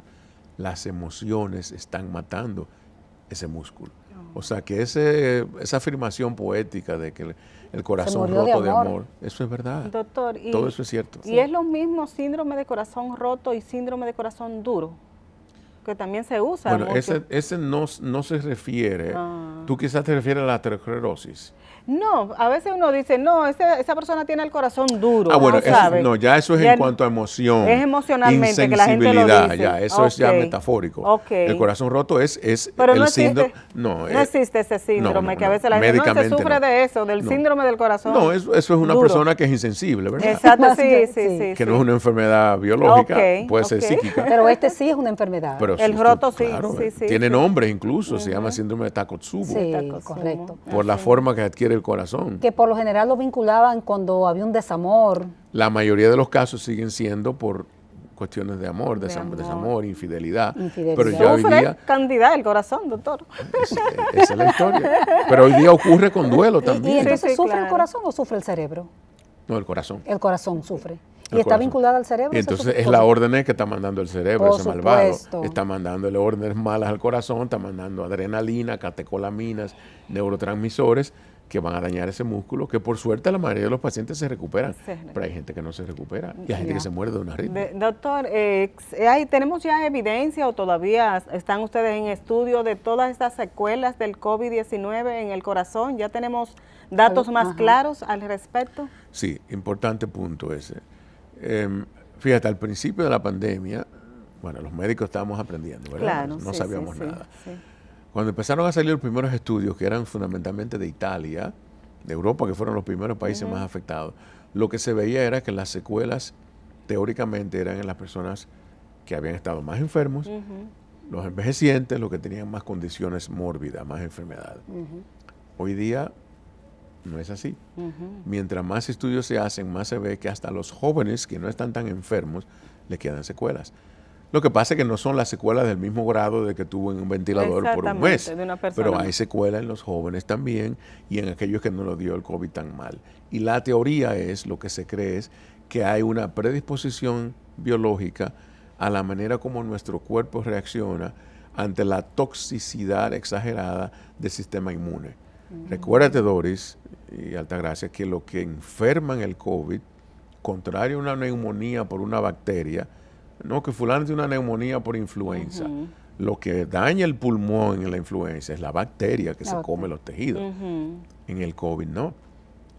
Las emociones están matando ese músculo. O sea que esa afirmación poética de que el corazón roto de amor, eso es verdad. Doctor, todo eso es cierto. ¿Y es lo mismo síndrome de corazón roto y síndrome de corazón duro? Que también se usa. Bueno, ese no se refiere Tú quizás te refieres a la aterosclerosis. No, a veces uno dice, no, esa persona tiene el corazón duro. Ah, bueno, ¿no? ya eso es ya en cuanto a emoción. Es emocionalmente que la gente lo dice. Ya, eso es ya metafórico. Okay. El corazón roto es pero el no síndrome. No existe ese síndrome que a veces la gente no se sufre de eso, del síndrome del corazón. No, eso es una persona que es insensible, ¿verdad? Exacto, sí. Que no es una enfermedad biológica, puede ser psíquica. Pero sí es una enfermedad. Pero el roto sí, claro, sí. Tiene nombre incluso, se llama síndrome de Takotsubo. Sí, correcto. Por la forma que adquiere el corazón. Que por lo general lo vinculaban cuando había un desamor. La mayoría de los casos siguen siendo por cuestiones de amor, desamor, infidelidad. Pero ya hoy día cantidad el corazón, doctor. Esa es la historia. Pero hoy día ocurre con duelo también. ¿Y entonces sufre el corazón o sufre el cerebro? No, el corazón. El corazón sufre. ¿Y está vinculada al cerebro? Y entonces es la orden que está mandando el cerebro, ese malvado. Está mandando órdenes malas al corazón, está mandando adrenalina, catecolaminas, neurotransmisores que van a dañar ese músculo, que por suerte la mayoría de los pacientes se recuperan, pero hay gente que no se recupera y hay gente que se muere de una arritmia. Doctor, ¿tenemos ya evidencia o todavía están ustedes en estudio de todas estas secuelas del COVID-19 en el corazón? ¿Ya tenemos datos más claros al respecto? Sí, importante punto ese. Fíjate, al principio de la pandemia, bueno, los médicos estábamos aprendiendo, ¿verdad? Claro, no sabíamos nada. Sí. Cuando empezaron a salir los primeros estudios, que eran fundamentalmente de Italia, de Europa, que fueron los primeros países más afectados, lo que se veía era que las secuelas teóricamente eran en las personas que habían estado más enfermos, los envejecientes, los que tenían más condiciones mórbidas, más enfermedades. Hoy día no es así. Mientras más estudios se hacen, más se ve que hasta los jóvenes que no están tan enfermos le quedan secuelas. Lo que pasa es que no son las secuelas del mismo grado de que tuvo en un ventilador por un mes, pero hay secuelas en los jóvenes también y en aquellos que no lo dio el COVID tan mal. Y la teoría es, lo que se cree es que hay una predisposición biológica a la manera como nuestro cuerpo reacciona ante la toxicidad exagerada del sistema inmune. Recuérdate, Doris y Altagracia, que lo que enferman el COVID, contrario a una neumonía por una bacteria, no, que fulano tiene una neumonía por influenza. Lo que daña el pulmón en la influenza es la bacteria que se come los tejidos. En el COVID no.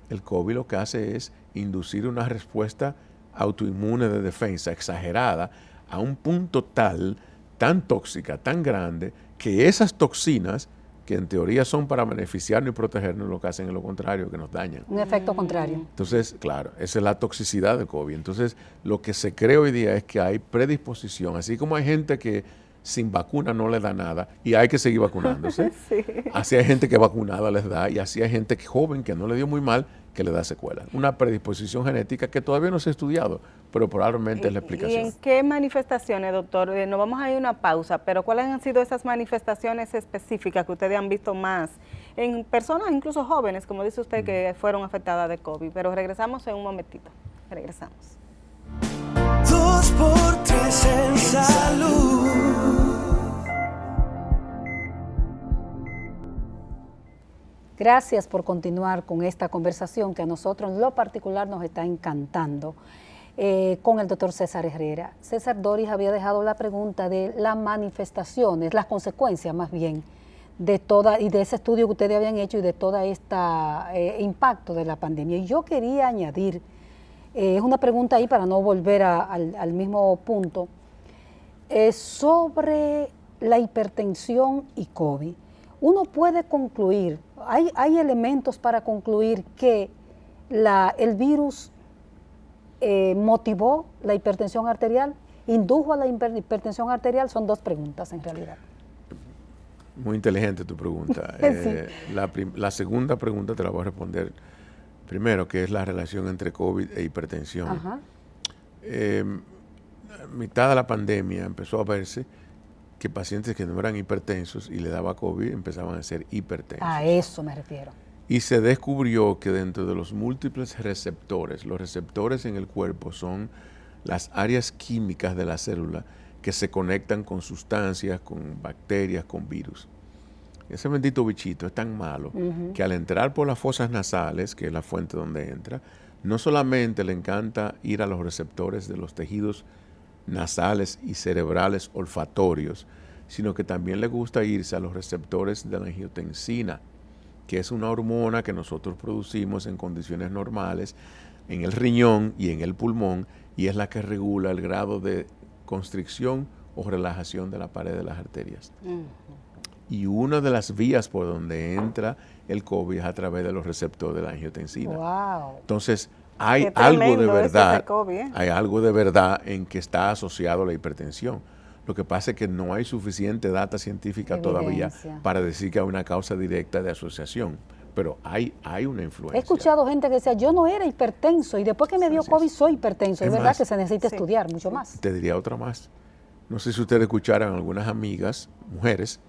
El COVID lo que hace es inducir una respuesta autoinmune de defensa exagerada a un punto tal, tan tóxica, tan grande, que esas toxinas, que en teoría son para beneficiarnos y protegernos, lo que hacen es lo contrario, que nos dañan. Un efecto contrario. Entonces, claro, esa es la toxicidad del COVID. Entonces, lo que se cree hoy día es que hay predisposición, así como hay gente que sin vacuna no le da nada y hay que seguir vacunándose, así hay gente que vacunada les da y así hay gente joven que no le dio muy mal que le da secuelas. Una predisposición genética que todavía no se ha estudiado, pero probablemente es la explicación. ¿Y en qué manifestaciones, doctor? Nos vamos a ir a una pausa, pero ¿cuáles han sido esas manifestaciones específicas que ustedes han visto más en personas, incluso jóvenes, como dice usted, que fueron afectadas de COVID? Pero regresamos en un momentito. Regresamos. 2x3 en salud. Gracias por continuar con esta conversación que a nosotros en lo particular nos está encantando con el doctor César Herrera. César, Doris había dejado la pregunta de las manifestaciones, las consecuencias más bien, de toda y de ese estudio que ustedes habían hecho y de todo este impacto de la pandemia. Y yo quería añadir, es una pregunta ahí para no volver al mismo punto, sobre la hipertensión y COVID. Uno puede concluir, hay elementos para concluir que el virus motivó la hipertensión arterial, indujo a la hipertensión arterial. Son dos preguntas en realidad. Muy inteligente tu pregunta. La segunda pregunta te la voy a responder primero, que es la relación entre COVID e hipertensión. A mitad de la pandemia empezó a verse que pacientes que no eran hipertensos y le daba COVID empezaban a ser hipertensos. A eso me refiero. Y se descubrió que dentro de los múltiples receptores, los receptores en el cuerpo son las áreas químicas de la célula que se conectan con sustancias, con bacterias, con virus. Ese bendito bichito es tan malo que al entrar por las fosas nasales, que es la fuente donde entra, no solamente le encanta ir a los receptores de los tejidos nasales y cerebrales olfatorios, sino que también le gusta irse a los receptores de la angiotensina, que es una hormona que nosotros producimos en condiciones normales en el riñón y en el pulmón, y es la que regula el grado de constricción o relajación de la pared de las arterias. Y una de las vías por donde entra el COVID es a través de los receptores de la angiotensina. Wow. Entonces, hay algo de verdad, hay algo de verdad en que está asociado a la hipertensión. Lo que pasa es que no hay suficiente data científica todavía para decir que hay una causa directa de asociación, pero hay una influencia. He escuchado gente que decía, yo no era hipertenso y después que me dio COVID soy hipertenso. Es verdad que se necesita estudiar mucho más. Te diría otra más. No sé si ustedes escucharon algunas amigas, mujeres,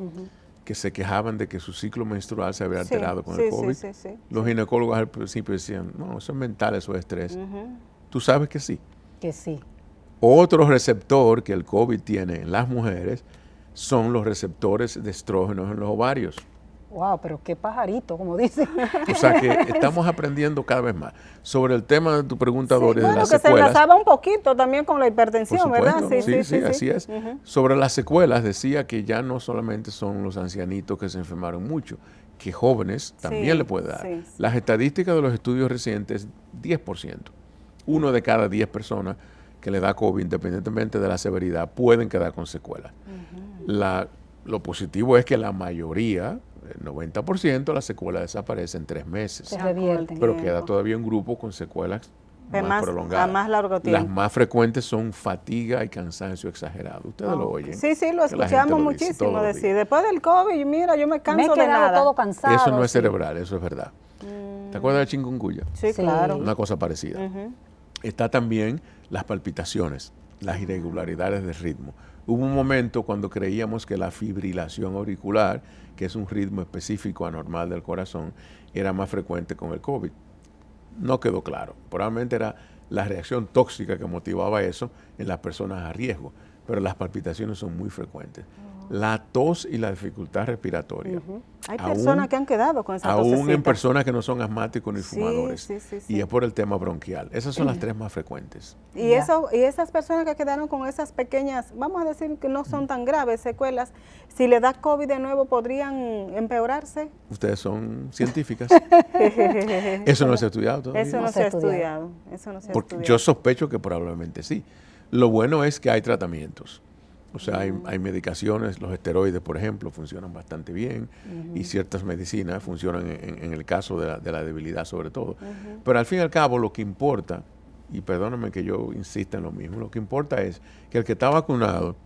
que se quejaban de que su ciclo menstrual se había alterado con el COVID. Los ginecólogos al principio decían, no, eso es mental, eso es estrés. ¿Tú sabes que sí? Que sí. Otro receptor que el COVID tiene en las mujeres son los receptores de estrógenos en los ovarios. Wow, pero qué pajarito, como dicen. O sea que estamos aprendiendo cada vez más. Sobre el tema de tu pregunta, Doris, de las secuelas. Bueno, que se enlazaba un poquito también con la hipertensión, ¿verdad? Sí, así es. Sobre las secuelas, decía que ya no solamente son los ancianitos que se enfermaron mucho, que jóvenes también le puede dar. Las estadísticas de los estudios recientes, 10%. 1 de cada 10 personas que le da COVID, independientemente de la severidad, pueden quedar con secuelas. Lo positivo es que la mayoría, el 90%, las secuelas desaparecen en 3 meses. Se revierten. Pero queda todavía un grupo con secuelas más prolongadas. A más largo tiempo. Las más frecuentes son fatiga y cansancio exagerado. Ustedes lo oyen. Sí, lo escuchamos muchísimo decir. Después del COVID, mira, yo me canso de nada. Todo cansado. Eso no es cerebral, eso es verdad. ¿Te acuerdas de chikungunya? Sí, claro. Una cosa parecida. Está también las palpitaciones, las irregularidades de ritmo. Hubo un momento cuando creíamos que la fibrilación auricular, que es un ritmo específico anormal del corazón, era más frecuente con el COVID. No quedó claro. Probablemente era la reacción tóxica que motivaba eso en las personas a riesgo, pero las palpitaciones son muy frecuentes. La tos y la dificultad respiratoria. Hay personas que han quedado con esa tosecita. Aún en personas que no son asmáticos ni fumadores. Y es por el tema bronquial. Esas son las 3 más frecuentes. Y esas personas que quedaron con esas pequeñas, vamos a decir que no son tan graves secuelas, si le da COVID de nuevo, ¿podrían empeorarse? Ustedes son científicas. Eso no se ha estudiado todavía. Eso no se ha estudiado. Porque yo sospecho que probablemente sí. Lo bueno es que hay tratamientos. O sea, hay medicaciones, los esteroides, por ejemplo, funcionan bastante bien y ciertas medicinas funcionan en el caso de la debilidad sobre todo. Pero al fin y al cabo lo que importa, y perdóname que yo insista en lo mismo, lo que importa es que el que está vacunado,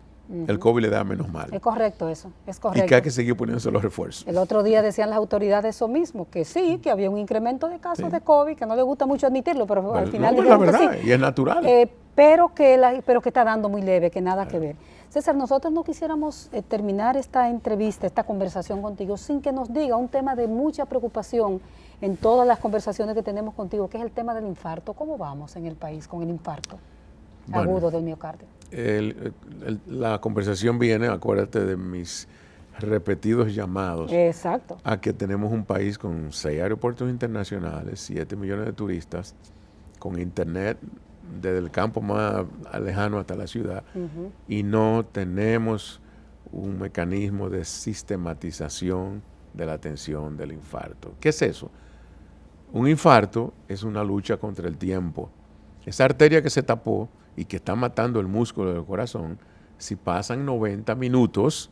el COVID le da menos mal. Es correcto eso, es correcto. Y que hay que seguir poniéndose los refuerzos. El otro día decían las autoridades eso mismo, que sí, que había un incremento de casos de COVID, que no le gusta mucho admitirlo, pero al final es la verdad, y es natural. Pero que está dando muy leve, que nada que ver. César, nosotros no quisiéramos terminar esta entrevista, esta conversación contigo, sin que nos diga un tema de mucha preocupación en todas las conversaciones que tenemos contigo, que es el tema del infarto. ¿Cómo vamos en el país con el infarto agudo del miocardio? La conversación viene, acuérdate de mis repetidos llamados a que tenemos un país con 6 aeropuertos internacionales, 7 millones de turistas, con internet desde el campo más lejano hasta la ciudad, y no tenemos un mecanismo de sistematización de la atención del infarto. ¿Qué es eso? Un infarto es una lucha contra el tiempo. Esa arteria que se tapó y que está matando el músculo del corazón, si pasan 90 minutos,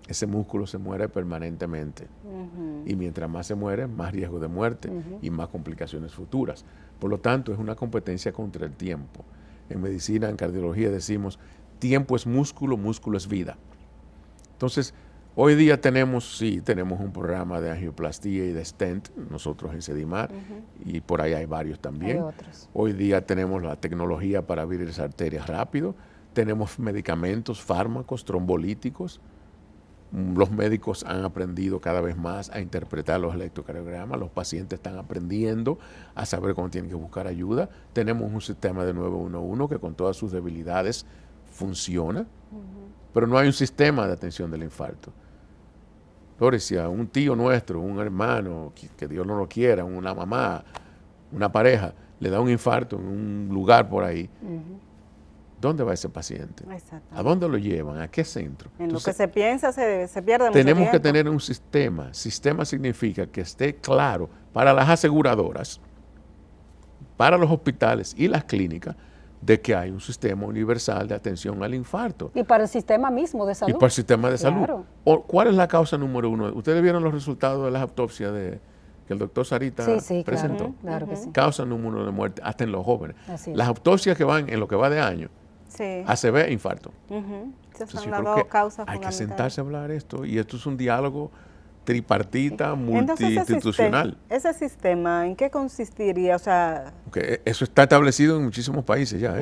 ese músculo se muere permanentemente. Y mientras más se muere, más riesgo de muerte y más complicaciones futuras. Por lo tanto, es una competencia contra el tiempo. En medicina, en cardiología decimos, tiempo es músculo, músculo es vida. Entonces, hoy día tenemos un programa de angioplastía y de stent, nosotros en Sedimar, y por ahí hay varios también. Hay otros. Hoy día tenemos la tecnología para abrir esas arterias rápido, tenemos medicamentos, fármacos, trombolíticos. Los médicos han aprendido cada vez más a interpretar los electrocardiogramas, los pacientes están aprendiendo a saber cómo tienen que buscar ayuda. Tenemos un sistema de 911 que con todas sus debilidades funciona, pero no hay un sistema de atención del infarto. Doris, si a un tío nuestro, un hermano, que Dios no lo quiera, una mamá, una pareja, le da un infarto en un lugar por ahí, ¿dónde va ese paciente? ¿A dónde lo llevan? ¿A qué centro? En lo que se piensa se pierde mucho Tenemos tiempo. que tener un sistema. Sistema significa que esté claro para las aseguradoras, para los hospitales y las clínicas, de que hay un sistema universal de atención al infarto. Y para el sistema mismo de salud. Y para el sistema de salud. Claro. ¿Cuál es la causa número uno? Ustedes vieron los resultados de las autopsias que el doctor Sarita presentó. Claro que sí. Causa número uno de muerte, hasta en los jóvenes. Así es. Las autopsias que van en lo que va de año, ACV e infarto. Esas Entonces, son yo las creo dos que causas hay que fundamentales. sentarse a hablar esto, y esto es un diálogo tripartita, Entonces, multiinstitucional. ese sistema, ¿en qué consistiría? O sea, Eso está establecido en muchísimos países ya.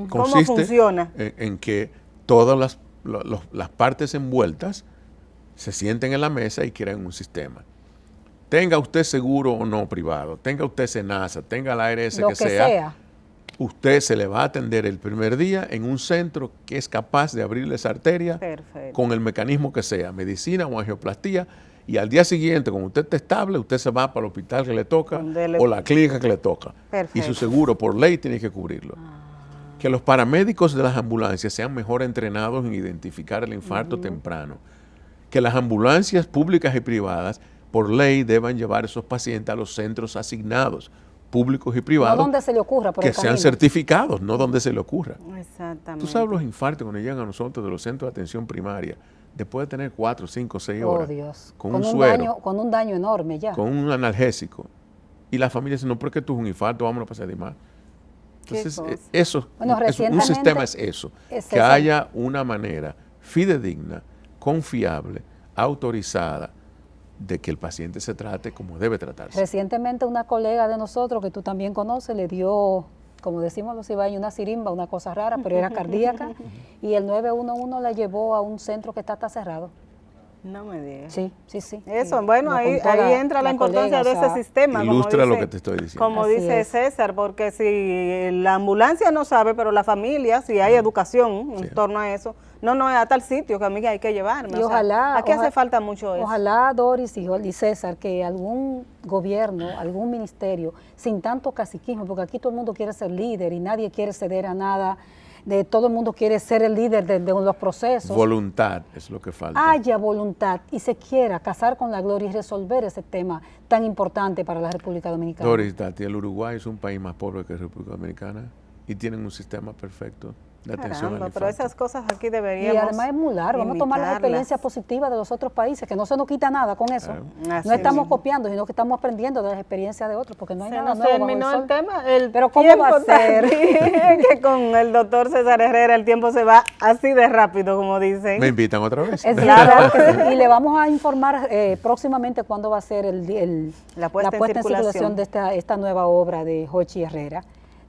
¿cómo funciona? En que todas las partes envueltas se sienten en la mesa y crean un sistema. Tenga usted seguro o no privado, tenga usted SENASA, tenga la ARS Lo que que sea, usted se le va a atender el primer día en un centro que es capaz de abrirle esa arteria con el mecanismo que sea, medicina o angioplastía, y al día siguiente, cuando usted esté estable, usted se va para el hospital que le toca o la clínica que le toca. Perfecto. Y su seguro por ley tiene que cubrirlo. Que los paramédicos de las ambulancias sean mejor entrenados en identificar el infarto temprano. Que las ambulancias públicas y privadas por ley deban llevar a esos pacientes a los centros asignados, públicos y privados, no donde se le ocurra, por que el sean camino. certificados, no donde se le ocurra. Exactamente. Tú sabes los infartos cuando llegan a nosotros de los centros de atención primaria, después de tener 4, 5, 6 horas, Dios. con un suero, con un daño enorme ya. con un analgésico, y la familia dice, no, porque tú es un infarto, vámonos a pasar de más. Entonces, un sistema es eso, que haya una manera fidedigna, confiable, autorizada, de que el paciente se trate como debe tratarse. Recientemente una colega de nosotros, que tú también conoces, le dio, como decimos los ibaños, una sirimba, una cosa rara, pero era cardíaca, y el 911 la llevó a un centro que está cerrado. No me digas. Sí. Eso, bueno, ahí entra la importancia de ese sistema. Ilustra lo que te estoy diciendo. Como dice César, porque si la ambulancia no sabe, pero la familia, si hay educación en torno a eso, no es a tal sitio que a mí hay que llevarme. Y ojalá, aquí hace falta mucho eso. Ojalá, Doris y César, que algún gobierno, algún ministerio, sin tanto caciquismo, porque aquí todo el mundo quiere ser líder y nadie quiere ceder a nada, todo el mundo quiere ser el líder de los procesos. Voluntad es lo que falta. Haya voluntad y se quiera casar con la gloria y resolver ese tema tan importante para la República Dominicana. Doris, Tati, el Uruguay es un país más pobre que la República Dominicana y tienen un sistema perfecto de atención al infarto. Pero esas cosas aquí deberíamos y además es muy largo, vamos a tomar las experiencias positivas de los otros países, que no se nos quita nada con eso. No estamos copiando, sino que estamos aprendiendo de las experiencias de otros, porque no hay nada nuevo. Se terminó el tema. Pero ¿cómo va a ser? Que con el doctor César Herrera el tiempo se va así de rápido, como dicen. ¿Me invitan otra vez? Es claro que sí. Y le vamos a informar próximamente cuándo va a ser la puesta en circulación de esta nueva obra de Jochi Herrera.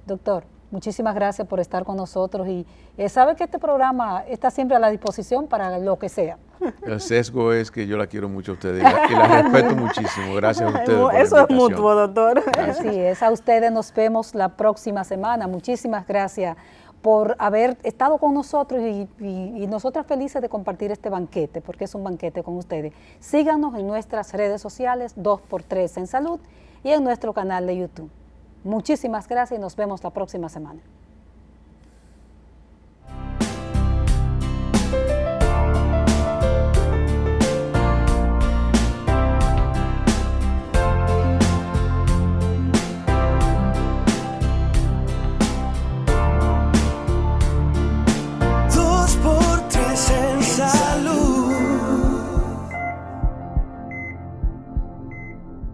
Doctor, muchísimas gracias por estar con nosotros y sabe que este programa está siempre a la disposición para lo que sea. El sesgo es que yo la quiero mucho a ustedes y la respeto muchísimo. Gracias a ustedes por Eso la es mutuo, doctor. Así es, a ustedes nos vemos la próxima semana. Muchísimas gracias por haber estado con nosotros y nosotras felices de compartir este banquete, porque es un banquete con ustedes. Síganos en nuestras redes sociales, 2x3 en Salud, y en nuestro canal de YouTube. Muchísimas gracias y nos vemos la próxima semana.